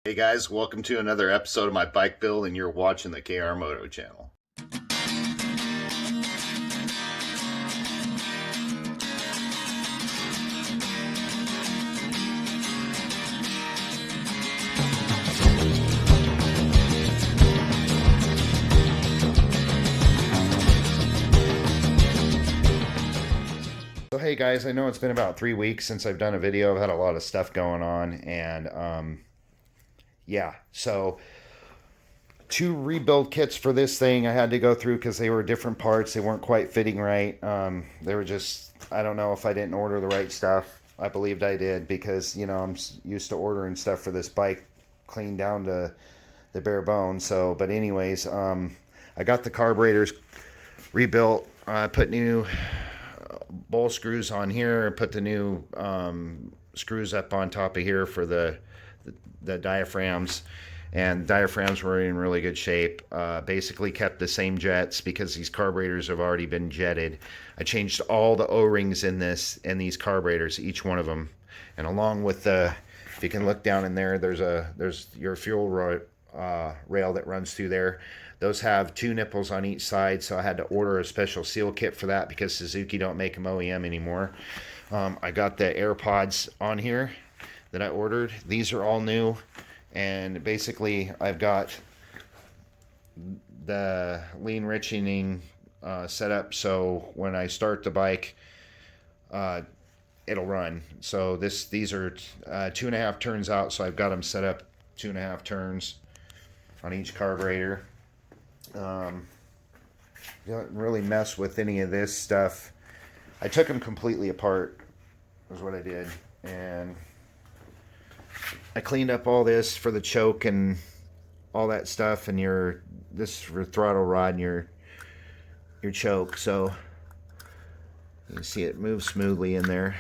Hey guys, welcome to another episode of my bike build, and you're watching the KR Moto channel. So hey guys, I know it's been about 3 weeks since I've done a video. I've had a lot of stuff going on, and yeah, so 2 rebuild kits for this thing I had to go through because they were different parts. They weren't quite fitting right. They were just, I don't know if I didn't order the right stuff. I believed I did because, you know, I'm used to ordering stuff for this bike clean down to the bare bones. So, but anyways, I got the carburetors rebuilt. I put new bowl screws on here, put the new screws up on top of here for the diaphragms, and diaphragms were in really good shape. Basically kept the same jets because these carburetors have already been jetted. I changed all the O-rings in these carburetors, each one of them, and along with the, if you can look down in there, there's your fuel rail that runs through there. Those have 2 nipples on each side, so I had to order a special seal kit for that because Suzuki don't make them OEM anymore. I got the AirPods on here that I ordered. These are all new, and basically I've got the lean richening set up so when I start the bike, it'll run. So these are 2.5 turns out, so I've got them set up 2.5 turns on each carburetor. Don't really mess with any of this stuff. I took them completely apart, was what I did, and I cleaned up all this for the choke and all that stuff, and this for throttle rod and your choke, so you can see it moves smoothly in there.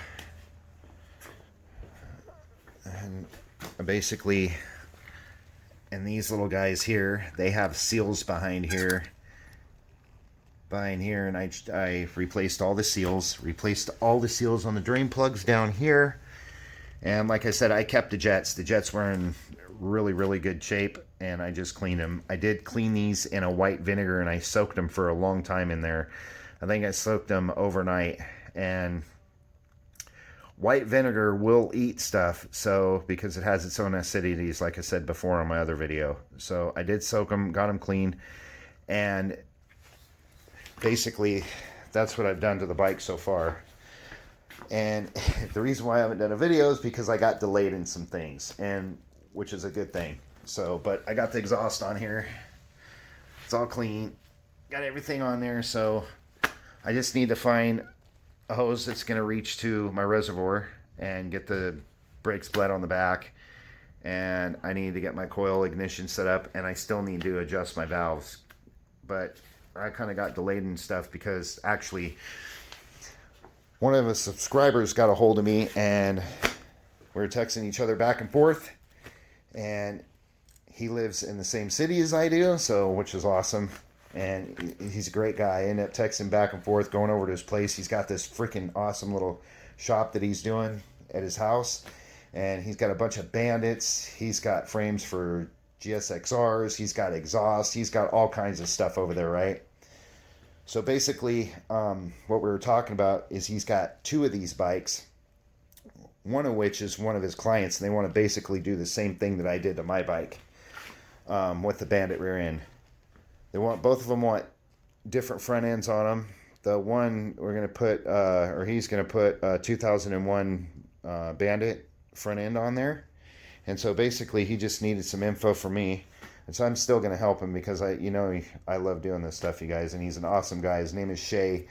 And basically, and these little guys here, they have seals behind here, and I replaced all the seals, on the drain plugs down here. And like I said, I kept the jets. The jets were in really good shape, and I just cleaned them. I did clean these in a white vinegar, and I soaked them for a long time in there. I think I soaked them overnight, and white vinegar will eat stuff, so because it has its own acidities, like I said before on my other video. So I did soak them, got them clean, and basically that's what I've done to the bike so far. And the reason why I haven't done a video is because I got delayed in some things, and which is a good thing. So, but I got the exhaust on here. It's all clean. Got everything on there, so I just need to find a hose that's going to reach to my reservoir and get the brakes bled on the back. And I need to get my coil ignition set up, and I still need to adjust my valves. But I kind of got delayed and stuff because actually one of the subscribers got a hold of me, and we were texting each other back and forth, and he lives in the same city as I do, so which is awesome. And he's a great guy. I ended up texting back and forth, going over to his place. He's got this freaking awesome little shop that he's doing at his house, and he's got a bunch of Bandits. He's got frames for GSXRs. He's got exhaust. He's got all kinds of stuff over there, right? So basically, what we were talking about is he's got 2 of these bikes, one of which is one of his clients, and they want to basically do the same thing that I did to my bike with the Bandit rear end. Both of them want different front ends on them. The one we're going to put, or he's going to put a 2001 Bandit front end on there. And so basically he just needed some info from me. And so I'm still going to help him because I love doing this stuff, you guys. And he's an awesome guy. His name is Shay,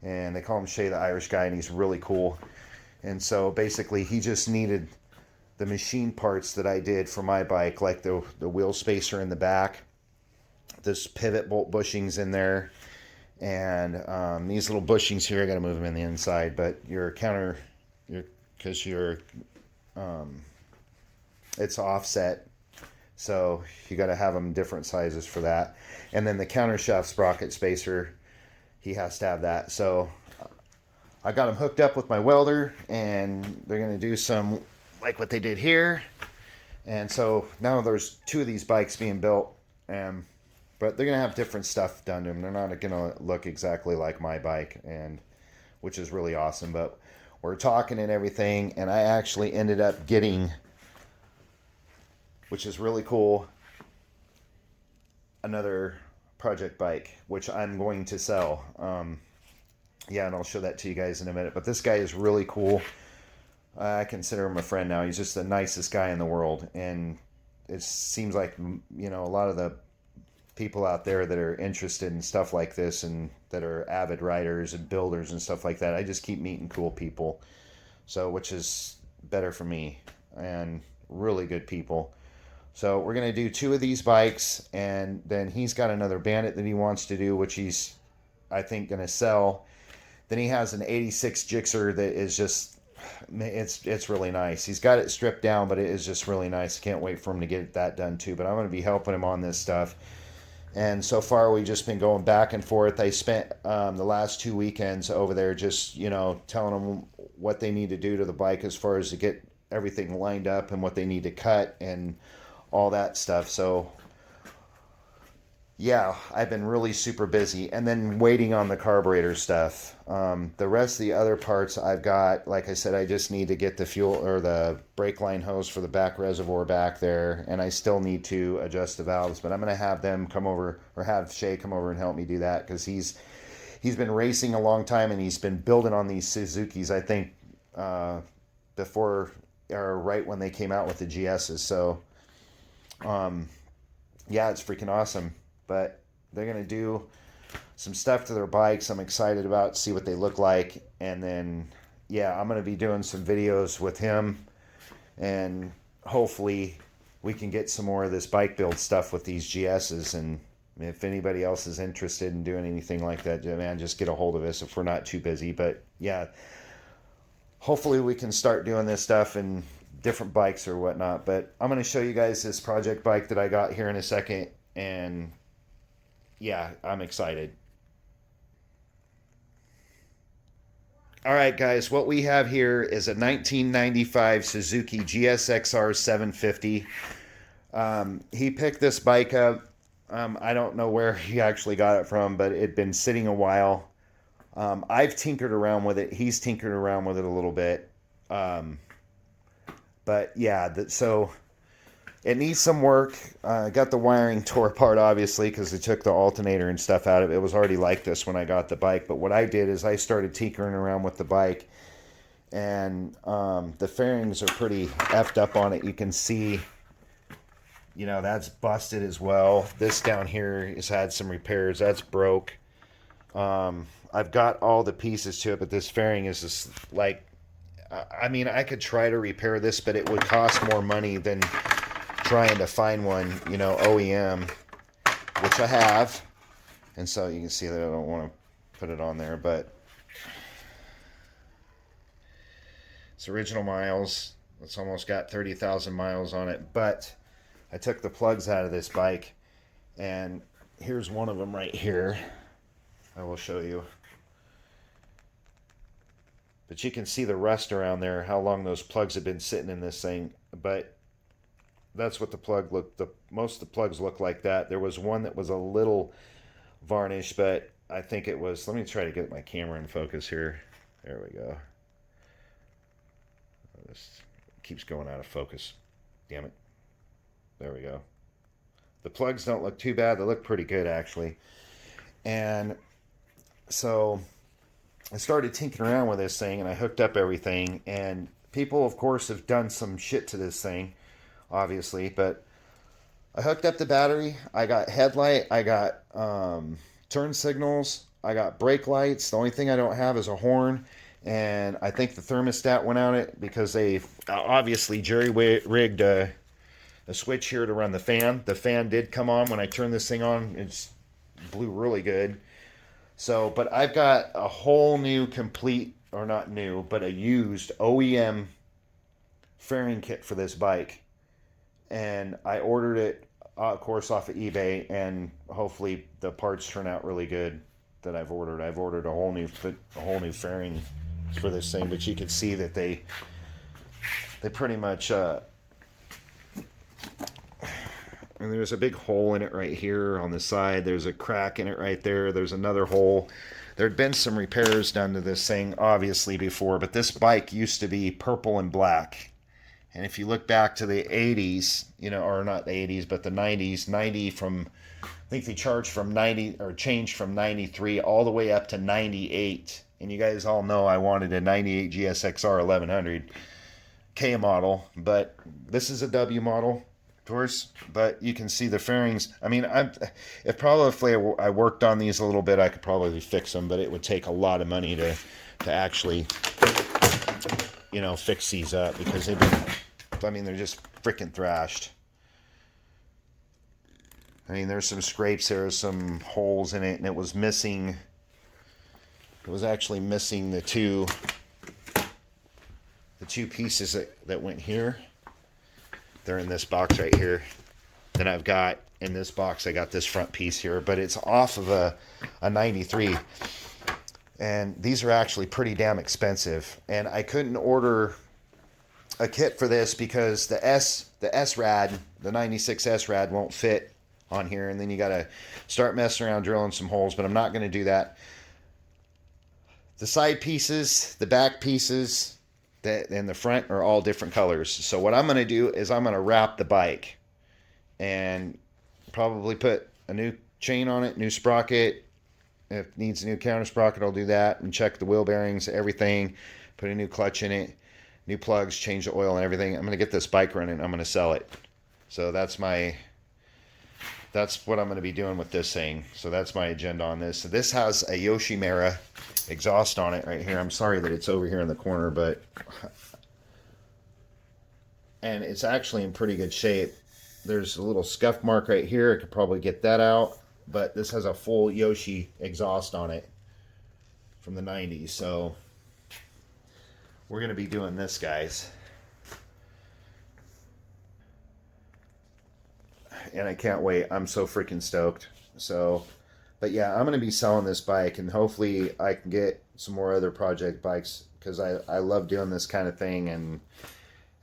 and they call him Shay the Irish guy, and he's really cool. And so basically he just needed the machine parts that I did for my bike, like the wheel spacer in the back, this pivot bolt bushings in there, and these little bushings here, I got to move them in the inside, but it's offset, so you got to have them different sizes for that. And then the counter shaft sprocket spacer, he has to have that. So I got them hooked up with my welder, and they're going to do some like what they did here. And so now there's 2 of these bikes being built, but they're gonna have different stuff done to them. They're not gonna look exactly like my bike, and which is really awesome. But we're talking and everything, and I actually ended up getting, which is really cool, another project bike, which I'm going to sell. Yeah, and I'll show that to you guys in a minute. But this guy is really cool. I consider him a friend now. He's just the nicest guy in the world. And it seems like, you know, a lot of the people out there that are interested in stuff like this and that are avid riders and builders and stuff like that, I just keep meeting cool people. So, which is better for me, and really good people. So we're going to do 2 of these bikes, and then he's got another Bandit that he wants to do, which he's, I think, going to sell. Then he has an 86 Gixxer that is just, it's really nice. He's got it stripped down, but it is just really nice. Can't wait for him to get that done too. But I'm going to be helping him on this stuff. And so far, we've just been going back and forth. I spent the last 2 weekends over there just, you know, telling them what they need to do to the bike as far as to get everything lined up and what they need to cut and all that stuff. So yeah, I've been really super busy, and then waiting on the carburetor stuff. The rest of the other parts I've got, like I said, I just need to get the fuel or the brake line hose for the back reservoir back there, and I still need to adjust the valves, but I'm going to have them come over, or have Shay come over and help me do that, because he's been racing a long time, and he's been building on these Suzukis, I think, before or right when they came out with the GSs. So yeah, it's freaking awesome. But they're going to do some stuff to their bikes. I'm excited about, see what they look like. And then, yeah, I'm going to be doing some videos with him. And hopefully we can get some more of this bike build stuff with these GSs. And if anybody else is interested in doing anything like that, man, just get a hold of us if we're not too busy. But, yeah, hopefully we can start doing this stuff and different bikes or whatnot. But I'm going to show you guys this project bike that I got here in a second. And yeah, I'm excited. All right, guys, what we have here is a 1995 Suzuki GSXR 750. He picked this bike up. I don't know where he actually got it from, but it'd been sitting a while. I've tinkered around with it. He's tinkered around with it a little bit. But yeah, so it needs some work. Got the wiring tore apart, obviously, because they took the alternator and stuff out of it. It was already like this when I got the bike. But what I did is I started tinkering around with the bike. And the fairings are pretty effed up on it. You can see, you know, that's busted as well. This down here has had some repairs. That's broke. I've got all the pieces to it, but this fairing is just like, I mean, I could try to repair this, but it would cost more money than trying to find one, you know, OEM, which I have. And so you can see that I don't want to put it on there, but it's original miles. It's almost got 30,000 miles on it, but I took the plugs out of this bike, and here's one of them right here. I will show you. But you can see the rust around there, how long those plugs have been sitting in this thing. But that's what the plug looked, most of the plugs look like that. There was one that was a little varnished, but I think it was, let me try to get my camera in focus here. There we go. This keeps going out of focus. Damn it. There we go. The plugs don't look too bad. They look pretty good, actually. And so I started tinkering around with this thing, and I hooked up everything. And people, of course, have done some shit to this thing, obviously. But I hooked up the battery. I got headlight. I got turn signals. I got brake lights. The only thing I don't have is a horn. And I think the thermostat went on it because they obviously jerry-rigged a switch here to run the fan. The fan did come on when I turned this thing on. It blew really good. So, but I've got a whole new complete, or not new, but a used OEM fairing kit for this bike. And I ordered it, of course, off of eBay, and hopefully the parts turn out really good that I've ordered. I've ordered a whole new fairing for this thing, but you can see that they pretty much And there's a big hole in it right here on the side. There's a crack in it right there. There's another hole. There'd been some repairs done to this thing, obviously, before, but this bike used to be purple and black. And if you look back to the 80s, you know, or not the 80s, but the 90s, 90 from, I think they charged from 90, or changed from 93 all the way up to 98. And you guys all know I wanted a 98 GSXR 1100 K model, but this is a W model, of course. But you can see the fairings. I mean, if probably I worked on these a little bit, I could probably fix them, but it would take a lot of money to actually, you know, fix these up, because they've been, I mean, they're just freaking thrashed. I mean, there's some scrapes, there's some holes in it, and it was missing, it was actually missing the two pieces that went here. They're in this box right here. Then I've got, in this box, I got this front piece here, but it's off of a 93. And these are actually pretty damn expensive. And I couldn't order a kit for this because the S-Rad, the 96 S-Rad won't fit on here. And then you got to start messing around drilling some holes, but I'm not going to do that. The side pieces, the back pieces, and the front are all different colors. So what I'm going to do is I'm going to wrap the bike and probably put a new chain on it, new sprocket. If it needs a new counter sprocket, I'll do that, and check the wheel bearings, everything, put a new clutch in it, new plugs, change the oil and everything. I'm going to get this bike running. I'm going to sell it. So that's what I'm going to be doing with this thing. So that's my agenda on this. So this has a Yoshimura exhaust on it right here. I'm sorry that it's over here in the corner, but, and it's actually in pretty good shape. There's a little scuff mark right here. I could probably get that out, but this has a full Yoshi exhaust on it from the 90s. So we're going to be doing this, guys. And I can't wait. I'm so freaking stoked. So, but yeah, I'm going to be selling this bike, and hopefully I can get some more other project bikes, because I love doing this kind of thing,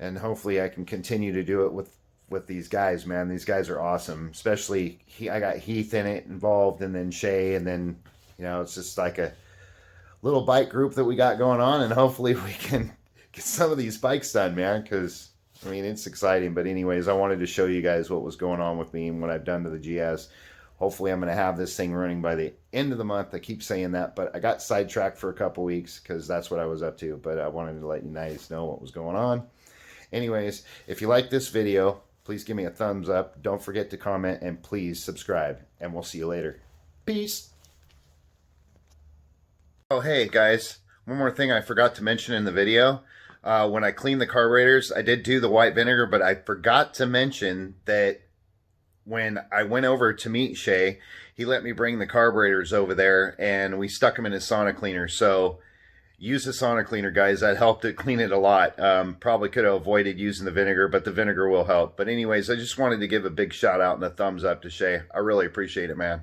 and hopefully I can continue to do it with these guys, man. These guys are awesome. Especially I got Heath in it involved, and then Shay, and then, you know, it's just like a little bike group that we got going on, and hopefully we can get some of these bikes done, man, because I mean, it's exciting. But anyways, I wanted to show you guys what was going on with me and what I've done to the GS. Hopefully I'm going to have this thing running by the end of the month. I keep saying that, but I got sidetracked for a couple weeks because that's what I was up to. But I wanted to let you guys know what was going on. Anyways, if you like this video, please give me a thumbs up. Don't forget to comment, and please subscribe. And we'll see you later. Peace. Oh, hey, guys. One more thing I forgot to mention in the video. When I cleaned the carburetors, I did do the white vinegar, but I forgot to mention that when I went over to meet Shay, he let me bring the carburetors over there, and we stuck them in his sauna cleaner. So use the sauna cleaner, guys. That helped it clean it a lot. Probably could have avoided using the vinegar, but the vinegar will help. But anyways, I just wanted to give a big shout out and a thumbs up to Shay. I really appreciate it, man.